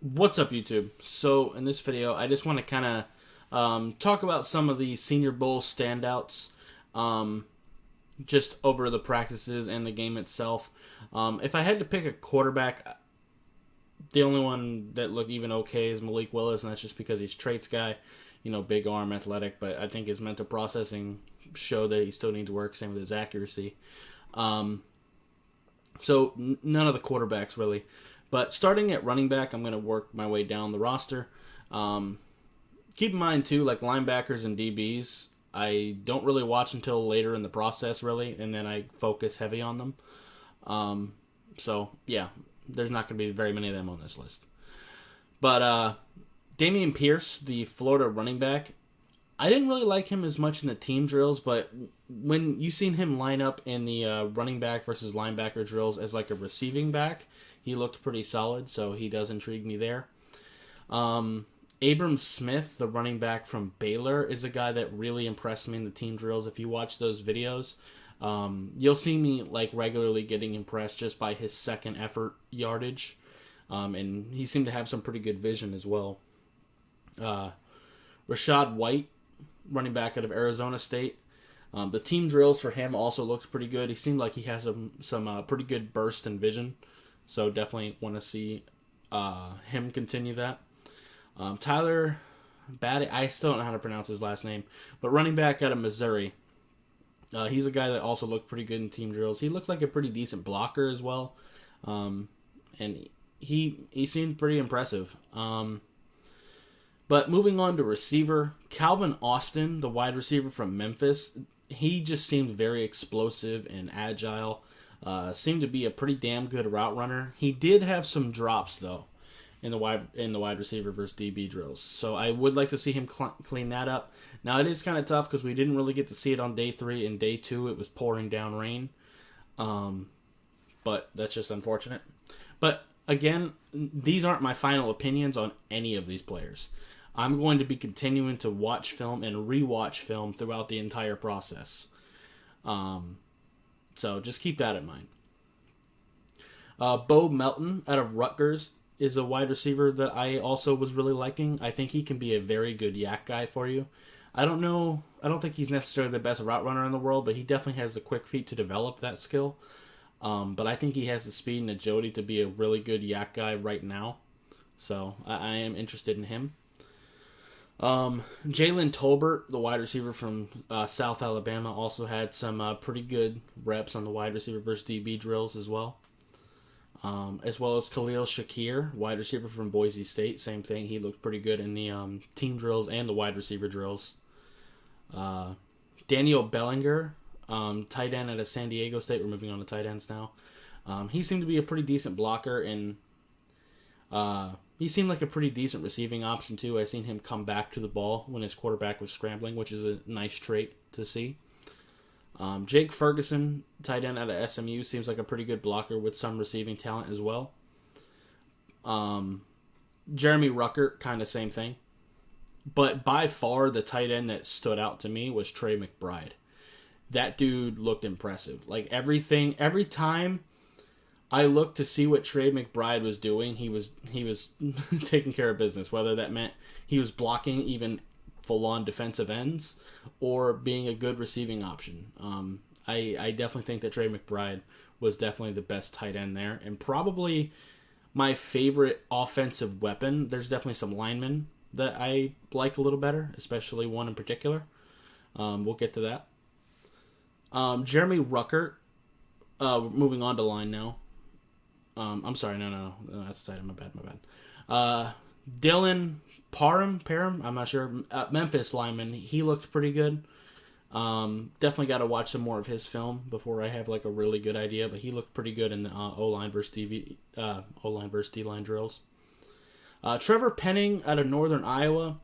What's up, YouTube? So, in this video, I just want to kind of talk about some of the Senior Bowl standouts just over the practices and the game itself. If I had to pick a quarterback, the only one that looked even okay is Malik Willis, and that's just because he's traits guy, big arm, athletic, but I think his mental processing showed that he still needs work, same with his accuracy. So, none of the quarterbacks, really. But starting at running back, I'm going to work my way down the roster. Keep in mind, too, like linebackers and DBs, I don't really watch until later in the process, really, and then I focus heavy on them. So, yeah, there's not going to be very many of them on this list. But Damien Pierce, the Florida running back, I didn't really like him as much in the team drills, but when you seen him line up in the running back versus linebacker drills as like a receiving back, he looked pretty solid, so he does intrigue me there. Abram Smith, the running back from Baylor, is a guy that really impressed me in the team drills. If you watch those videos, you'll see me like regularly getting impressed just by his second effort yardage. And he seemed to have some pretty good vision as well. Rashad White, running back out of Arizona State. The team drills for him also looked pretty good. He seemed like he has some pretty good burst and vision. So definitely want to see him continue that. Tyler Bad, I still don't know how to pronounce his last name, but running back out of Missouri. He's a guy that also looked pretty good in team drills. He looks like a pretty decent blocker as well, and he seemed pretty impressive. But moving on to receiver, Calvin Austin, the wide receiver from Memphis, he just seemed very explosive and agile. Seemed to be a pretty damn good route runner. He did have some drops though in the wide receiver versus DB drills. So I would like to see him clean that up. Now it is kind of tough because we didn't really get to see it on day 3 and day 2. It was pouring down rain, but that's just unfortunate. But again, these aren't my final opinions on any of these players. I'm going to be continuing to watch film and rewatch film throughout the entire process. So just keep that in mind. Melton out of Rutgers is a wide receiver that I also was really liking. I think he can be a very good yak guy for you. I don't think he's necessarily the best route runner in the world, but he definitely has the quick feet to develop that skill. But I think he has the speed and agility to be a really good yak guy right now. So I am interested in him. Jalen Tolbert, the wide receiver from South Alabama, also had some pretty good reps on the wide receiver versus DB drills as well. As well as Khalil Shakir, wide receiver from Boise State. Same thing. He looked pretty good in the team drills and the wide receiver drills. Daniel Bellinger, tight end out of San Diego State. We're moving on to tight ends now. He seemed to be a pretty decent blocker, and he seemed like a pretty decent receiving option too. I seen him come back to the ball when his quarterback was scrambling, which is a nice trait to see. Jake Ferguson, tight end out of SMU, seems like a pretty good blocker with some receiving talent as well. Jeremy Rucker, kind of same thing. But by far, the tight end that stood out to me was Trey Mcbride. That dude looked impressive. Like every time I looked to see what Trey McBride was doing, he was taking care of business, whether that meant he was blocking even full-on defensive ends or being a good receiving option. I definitely think that Trey McBride was definitely the best tight end there, and probably my favorite offensive weapon. There's definitely some linemen that I like a little better, especially one in particular. We'll get to that. Jeremy Rucker, moving on to line now. I'm sorry, no, that's the tight end, my bad. Dylan Parham, I'm not sure. Memphis lineman, he looked pretty good. Definitely got to watch some more of his film before I have like a really good idea, but he looked pretty good in the O-line versus D-line drills. Trevor Penning out of Northern Iowa.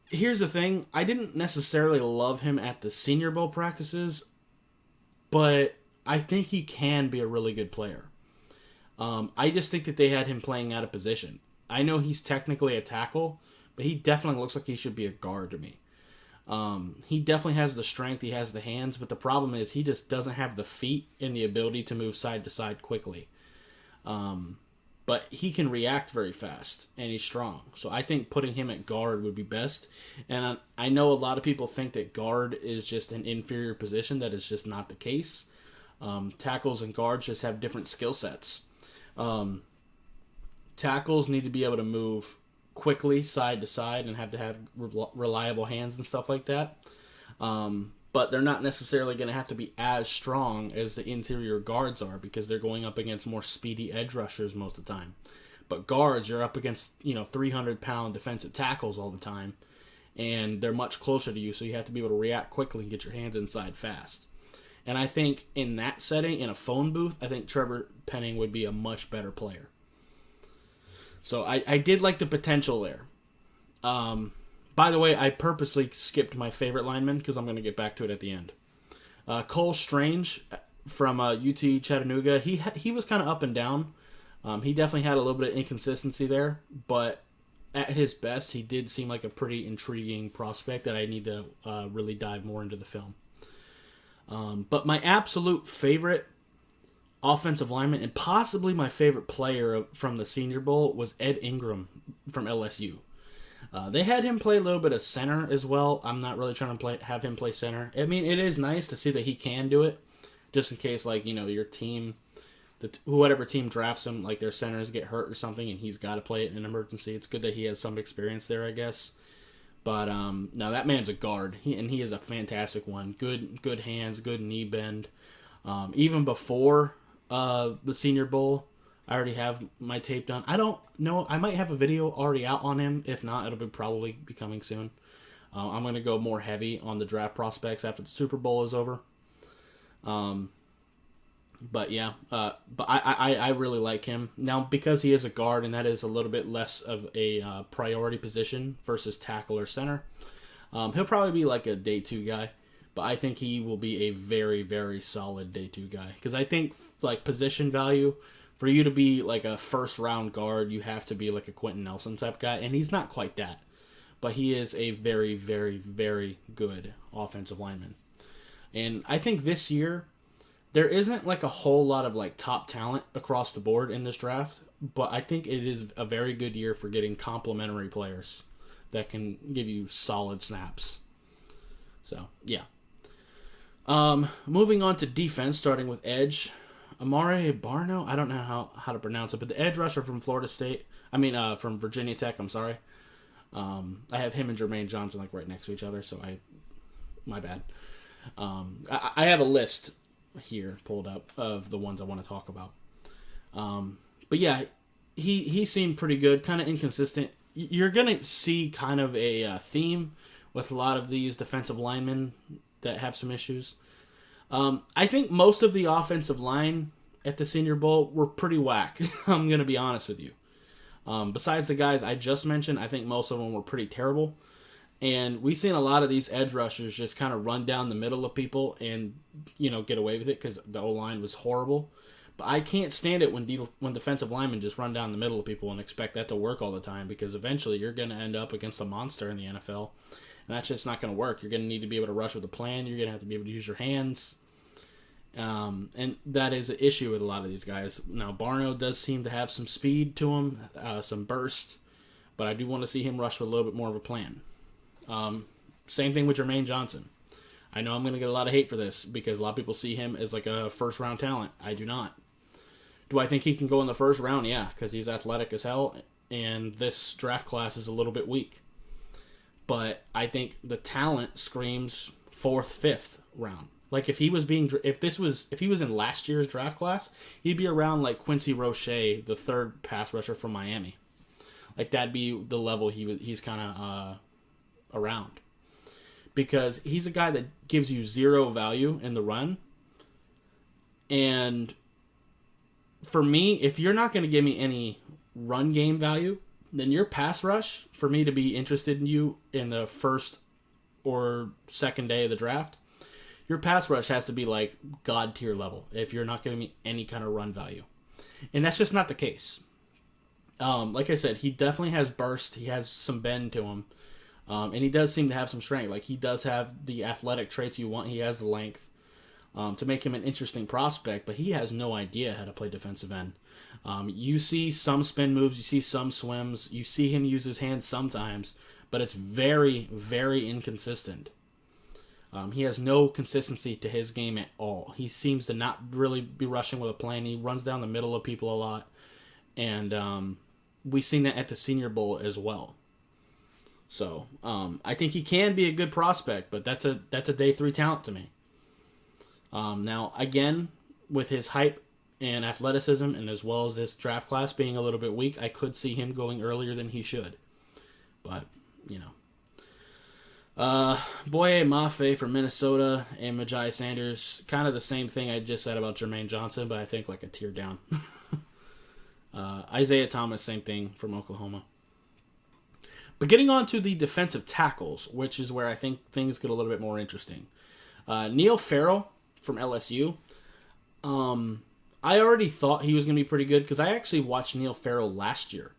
Here's the thing, I didn't necessarily love him at the Senior Bowl practices, but I think he can be a really good player. I just think that they had him playing out of position. I know he's technically a tackle, but he definitely looks like he should be a guard to me. He definitely has the strength, he has the hands, but the problem is he just doesn't have the feet and the ability to move side to side quickly. but he can react very fast, and he's strong. So I think putting him at guard would be best. And I know a lot of people think that guard is just an inferior position. That is just not the case. Tackles and guards just have different skill sets. Tackles need to be able to move quickly side to side and have to have reliable hands and stuff like that. But they're not necessarily going to have to be as strong as the interior guards are because they're going up against more speedy edge rushers most of the time. But guards, you're up against 300-pound defensive tackles all the time, and they're much closer to you, so you have to be able to react quickly and get your hands inside fast. And I think in that setting, in a phone booth, I think Trevor Penning would be a much better player. So I did like the potential there. By the way, I purposely skipped my favorite lineman because I'm going to get back to it at the end. Cole Strange from UT Chattanooga, he was kind of up and down. He definitely had a little bit of inconsistency there, but at his best, he did seem like a pretty intriguing prospect that I need to really dive more into the film. But my absolute favorite offensive lineman and possibly my favorite player from the Senior Bowl was Ed Ingram from LSU. They had him play a little bit of center as well. I'm not really trying to have him play center. I mean, it is nice to see that he can do it, just in case, your team, whatever team drafts him, like their centers get hurt or something, and he's got to play it in an emergency. It's good that he has some experience there, I guess. But no, that man's a guard, he is a fantastic one. Good hands, good knee bend. Even before the Senior Bowl, I already have my tape done. I don't know. I might have a video already out on him. If not, it'll probably be coming soon. I'm going to go more heavy on the draft prospects after the Super Bowl is over. But yeah, but I really like him. Now, because he is a guard, and that is a little bit less of a priority position versus tackle or center, he'll probably be like a day 2 guy. But I think he will be a very, very solid day 2 guy. Because I think, like, position value, for you to be like a first-round guard, you have to be like a Quentin Nelson type guy. And he's not quite that. But he is a very, very, very good offensive lineman. And I think this year, there isn't like a whole lot of like top talent across the board in this draft. But I think it is a very good year for getting complementary players that can give you solid snaps. So, yeah. Moving on to defense, starting with edge. Amare Barno, I don't know how to pronounce it, but the edge rusher from from Virginia Tech, I'm sorry. I have him and Jermaine Johnson like right next to each other, so my bad. I have a list here pulled up of the ones I want to talk about. But yeah, he seemed pretty good, kind of inconsistent. You're going to see kind of a theme with a lot of these defensive linemen that have some issues. I think most of the offensive line at the Senior Bowl were pretty whack. I'm going to be honest with you. Besides the guys I just mentioned, I think most of them were pretty terrible. And we've seen a lot of these edge rushers just kind of run down the middle of people and, get away with it because the O-line was horrible. But I can't stand it when defensive linemen just run down the middle of people and expect that to work all the time, because eventually you're going to end up against a monster in the NFL. And that's just not going to work. You're going to need to be able to rush with a plan. You're going to have to be able to use your hands. And that is an issue with a lot of these guys. Now, Barno does seem to have some speed to him, some burst. But I do want to see him rush with a little bit more of a plan. Same thing with Jermaine Johnson. I know I'm going to get a lot of hate for this because a lot of people see him as like a first-round talent. I do not. Do I think he can go in the first round? Yeah, because he's athletic as hell. And this draft class is a little bit weak. But I think the talent screams 4th, 5th round. Like if he was in last year's draft class, he'd be around like Quincy Roche, the 3rd pass rusher from Miami. Like that'd be the level he's kind of around, because he's a guy that gives you 0 value in the run. And for me, if you're not going to give me any run game value, then your pass rush, for me to be interested in you in the 1st or 2nd day of the draft, your pass rush has to be like God tier level if you're not giving me any kind of run value. And that's just not the case. Like I said, he definitely has burst. He has some bend to him. And he does seem to have some strength. Like he does have the athletic traits you want. He has the length. to make him an interesting prospect, but he has no idea how to play defensive end. You see some spin moves, you see some swims, you see him use his hands sometimes, but it's very, very inconsistent. He has no consistency to his game at all. He seems to not really be rushing with a plan. He runs down the middle of people a lot. And we've seen that at the Senior Bowl as well. So I think he can be a good prospect, but that's a day 3 talent to me. Now, again, with his hype and athleticism, and as well as this draft class being a little bit weak, I could see him going earlier than he should. But, Boye Mafe from Minnesota and Majai Sanders, kind of the same thing I just said about Jermaine Johnson, but I think like a tier down. Isaiah Thomas, same thing from Oklahoma. But getting on to the defensive tackles, which is where I think things get a little bit more interesting. Neil Farrell from LSU. I already thought he was going to be pretty good because I actually watched Neil Farrell last year.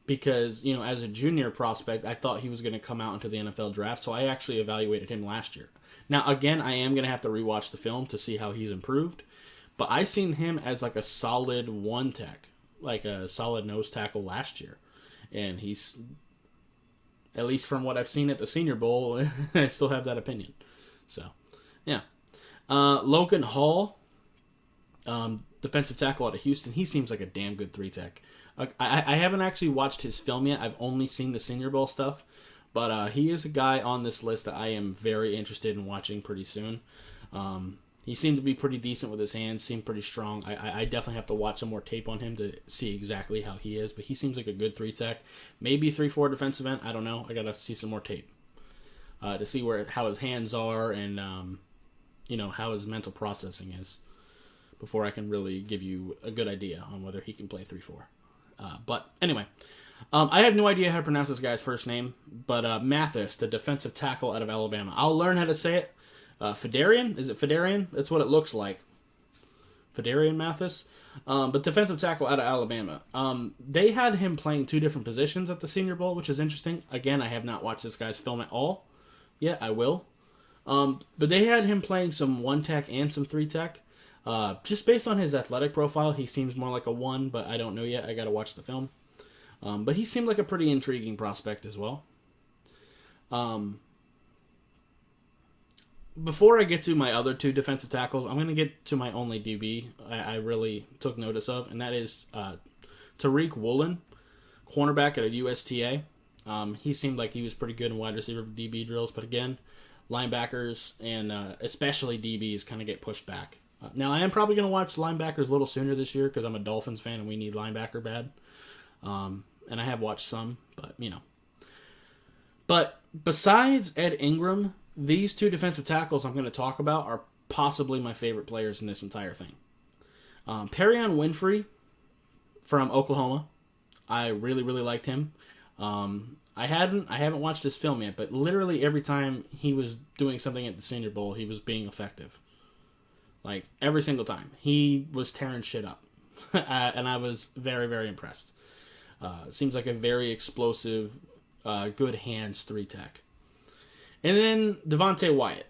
Because, as a junior prospect, I thought he was going to come out into the NFL draft, so I actually evaluated him last year. Now, again, I am going to have to rewatch the film to see how he's improved, but I seen him as like a solid one tech, like a solid nose tackle last year. And he's, at least from what I've seen at the Senior Bowl, I still have that opinion. So, yeah. Logan Hall, defensive tackle out of Houston, he seems like a damn good 3-tech. I haven't actually watched his film yet. I've only seen the Senior Bowl stuff. But he is a guy on this list that I am very interested in watching pretty soon. He seemed to be pretty decent with his hands, seemed pretty strong. I definitely have to watch some more tape on him to see exactly how he is. But he seems like a good 3-tech. Maybe 3-4 defensive end. I don't know. I got to see some more tape to see how his hands are and how his mental processing is before I can really give you a good idea on whether he can play 3-4. But anyway, I have no idea how to pronounce this guy's first name, but Mathis, the defensive tackle out of Alabama. I'll learn how to say it. Fedarian? Is it Fedarian? That's what it looks like. Fedarian Mathis? But defensive tackle out of Alabama. They had him playing 2 different positions at the Senior Bowl, which is interesting. Again, I have not watched this guy's film at all. Yeah, I will. But they had him playing some 1-tech and some 3-tech. Just based on his athletic profile, he seems more like a 1, but I don't know yet. I got to watch the film. But he seemed like a pretty intriguing prospect as well. Before I get to my other 2 defensive tackles, I'm going to get to my only DB I really took notice of, and that is Tariq Woolen, cornerback at a USTA. He seemed like he was pretty good in wide receiver DB drills, but again, linebackers and especially DBs kind of get pushed back. Now, I am probably going to watch linebackers a little sooner this year because I'm a Dolphins fan and we need linebacker bad. And I have watched some, but, But besides Ed Ingram, these 2 defensive tackles I'm going to talk about are possibly my favorite players in this entire thing. Perrion Winfrey from Oklahoma. I really, really liked him. I haven't watched his film yet, but literally every time he was doing something at the Senior Bowl, he was being effective. Like, every single time. He was tearing shit up. And I was very, very impressed. Seems like a very explosive, good hands 3-tech. And then Devonta Wyatt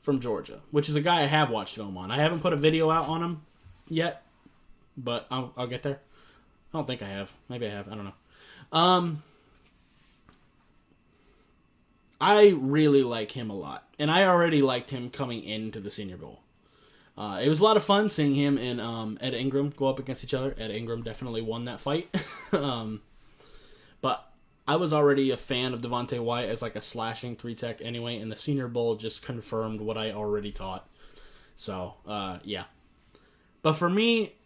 from Georgia, which is a guy I have watched film on. I haven't put a video out on him yet, but I'll get there. I don't think I have. Maybe I have. I don't know. I really like him a lot. And I already liked him coming into the Senior Bowl. It was a lot of fun seeing him and Ed Ingram go up against each other. Ed Ingram definitely won that fight. But I was already a fan of Devonta Wyatt as like a slashing 3-tech anyway, and the Senior Bowl just confirmed what I already thought. So, yeah. But for me,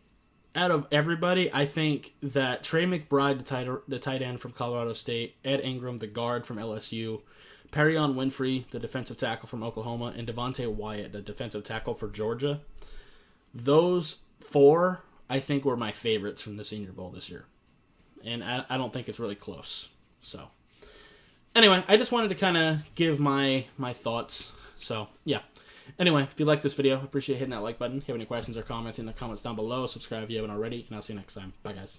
out of everybody, I think that Trey McBride, the tight end from Colorado State, Ed Ingram, the guard from LSU, Perrion Winfrey, the defensive tackle from Oklahoma, and Devonta Wyatt, the defensive tackle for Georgia. Those 4, I think, were my favorites from the Senior Bowl this year. And I don't think it's really close. So, anyway, I just wanted to kind of give my thoughts. So, yeah. Anyway, if you like this video, I appreciate hitting that like button. If you have any questions or comments in the comments down below, subscribe if you haven't already, and I'll see you next time. Bye, guys.